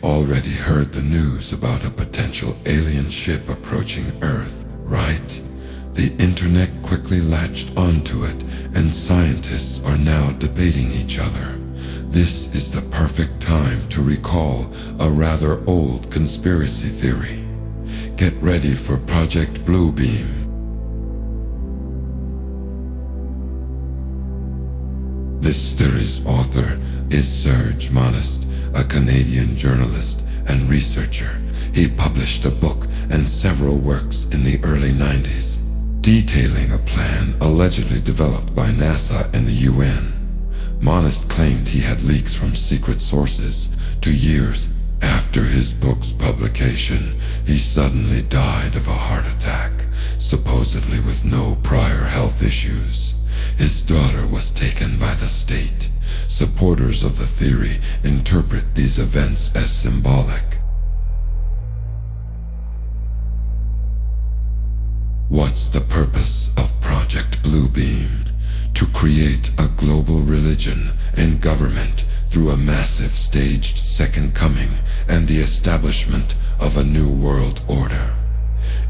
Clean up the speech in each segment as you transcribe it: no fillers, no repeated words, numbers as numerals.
already heard the news about a potential alien ship approaching Earth, right? The internet quickly latched onto it, and scientists are now debating each other. This is the perfect time to recall a rather old conspiracy theory. Get ready for Project Bluebeam. This theory's author is Serge Monast, a Canadian journalist and researcher. He published a book and several works in the early 90s, detailing a plan allegedly developed by NASA and the UN. Monast claimed he had leaks from secret sources. 2 years after his book's publication, he suddenly died of a heart attack, supposedly with no prior health issues. His daughter was taken by the state. Supporters of the theory interpret these events as symbolic. What's the purpose of Project Bluebeam? To create a global religion and government through a massive staged second coming and the establishment of a new world order.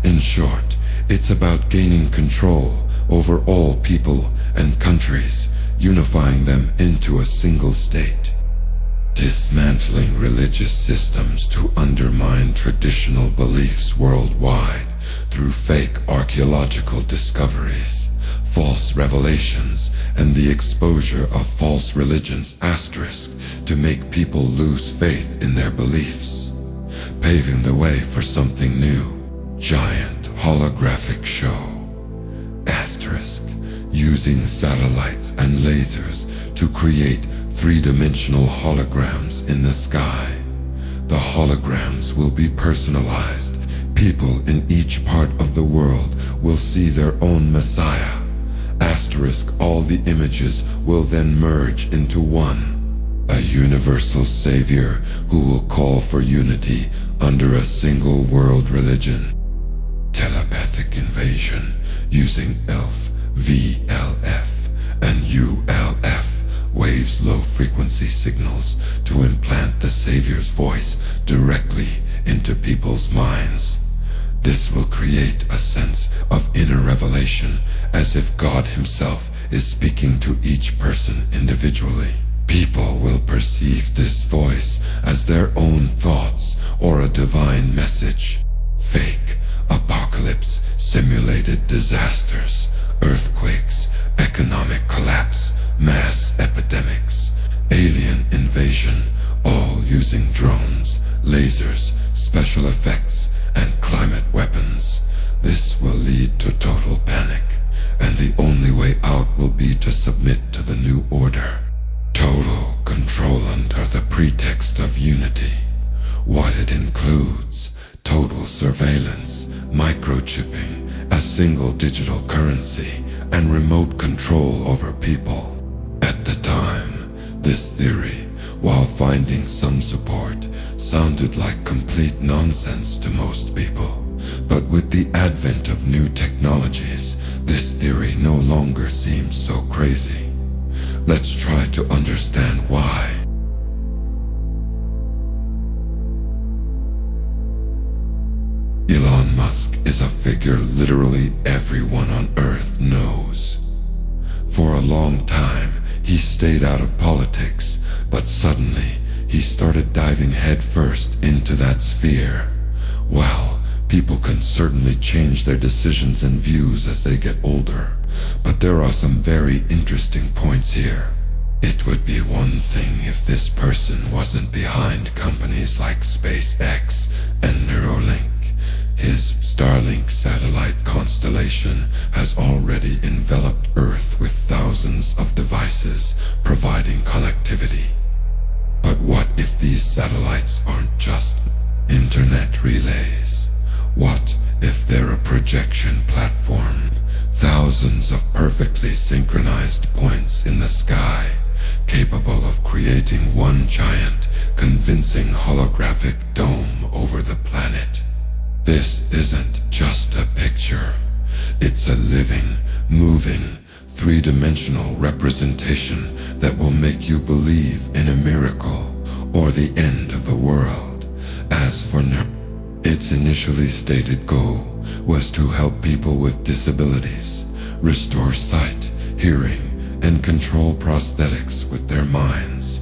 In short, it's about gaining control over all people and countries, unifying them into a single state. Dismantling religious systems to undermine traditional beliefs worldwide through fake archaeological discoveries, false revelations, and the exposure of false religions * to make people lose faith in their beliefs, paving the way for something new. Giant holographic show * using satellites and lasers to create three-dimensional holograms in the sky. The holograms will be personalized. People in each part of the world will see their own Messiah. * all the images will then merge into one. A universal savior who will call for unity under a single world religion. Telepathic invasion using ELF, VLF, and ULF waves low-frequency signals to implant the savior's voice directly into people's minds. This will create a sense of inner revelation, as if God himself is speaking to each person individually. People will perceive this voice as their own thoughts or a divine message. Fake apocalypse, simulated disasters, earthquakes, economic collapse, mass epidemics, alien invasion, all using drones, lasers, special effects, and climate weapons. This will lead to total panic, and the only way out will be to submit to the new order. Total control under the pretext of unity. What it includes: total surveillance, microchipping, a single digital currency, and remote control over people. At the time, this theory, while finding some support, sounded like complete nonsense to most people. But with the advent of new technologies, this theory no longer seems so crazy. Let's try to understand why. Elon Musk is a figure literally everyone on Earth knows. For a long time, he stayed out of politics, but suddenly, he started diving headfirst into that sphere. Well, people can certainly change their decisions and views as they get older, but there are some very interesting points here. It would be one thing if this person wasn't behind companies like SpaceX and Neuralink. His Starlink satellite constellation has already enveloped Earth with thousands of devices providing connectivity. But what if these satellites aren't just internet relays? What if they're a projection platform? Thousands of perfectly synchronized points in the sky, capable of creating one giant, convincing holographic dome over the planet. This isn't just a picture. It's a living, moving, three-dimensional representation that will make you believe in a miracle or the end of the world. for its initially stated goal was to help people with disabilities restore sight, hearing, and control prosthetics with their minds.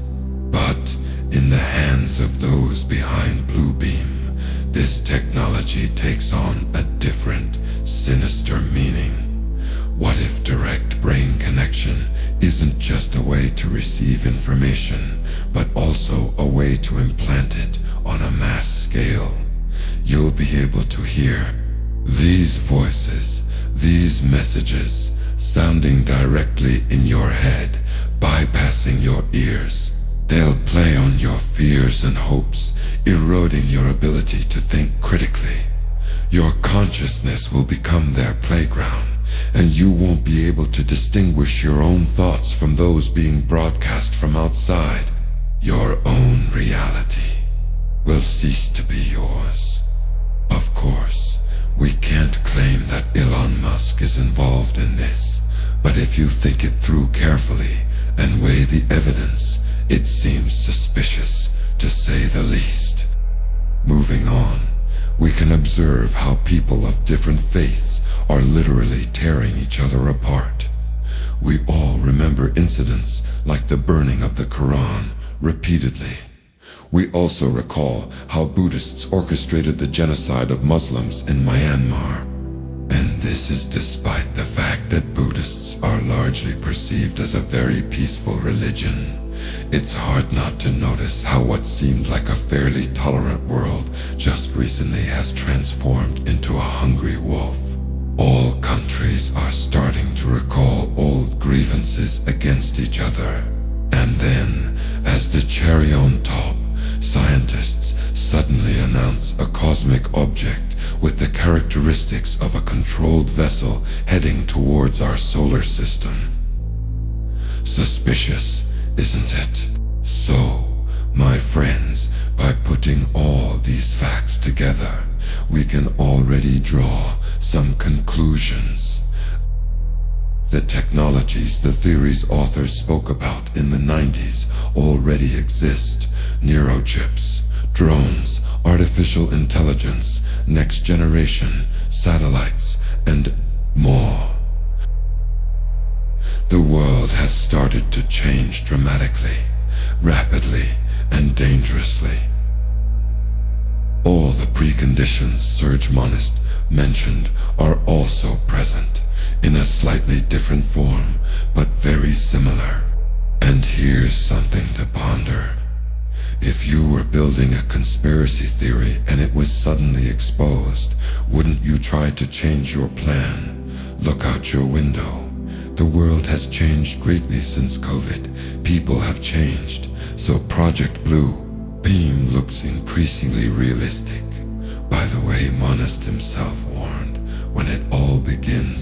But in the hands of those behind Bluebeam, this technology takes on a different, sinister meaning. What if direct brain connection isn't just a way to receive information, but also a way to implant it on a mass scale? You'll be able to hear these voices, these messages, sounding directly in your head, bypassing your ears. They'll play on your fears and hopes, eroding your ability to think critically. Your consciousness will become their playground, and you won't be able to distinguish your own thoughts from those being broadcast from outside. Your own reality will cease to be yours. Of course, we can't claim that Elon Musk is involved in this, but if you think it through carefully and weigh the evidence, it seems suspicious, to say the least. Moving on, we can observe how people of different faiths are literally tearing each other apart. We all remember incidents like the burning of the Quran repeatedly. We also recall how Buddhists orchestrated the genocide of Muslims in Myanmar. And this is despite the fact that Buddhists are largely perceived as a very peaceful religion. It's hard not to notice how what seemed like a fairly tolerant world just recently has transformed into a hungry wolf. All countries are starting to recall old grievances against each other. And then, as the cherry on top, scientists suddenly announce a cosmic object with the characteristics of a controlled vessel heading towards our solar system. Suspicious, isn't it? So, my friends, by putting all these facts together, we can already draw some conclusions. The technologies the theory's authors spoke about in the 90s already exist. Neurochips, drones, artificial intelligence, next generation, satellites, and more. The world has started to change dramatically, rapidly, and dangerously. All the preconditions Serge Monist mentioned are also present, in a slightly different form, but very similar. And here's something to ponder. If you were building a conspiracy theory and it was suddenly exposed, wouldn't you try to change your plan? Look out your window. The world has changed greatly since COVID. People have changed, so Project Bluebeam looks increasingly realistic. By the way, Monist himself warned, when it all begins,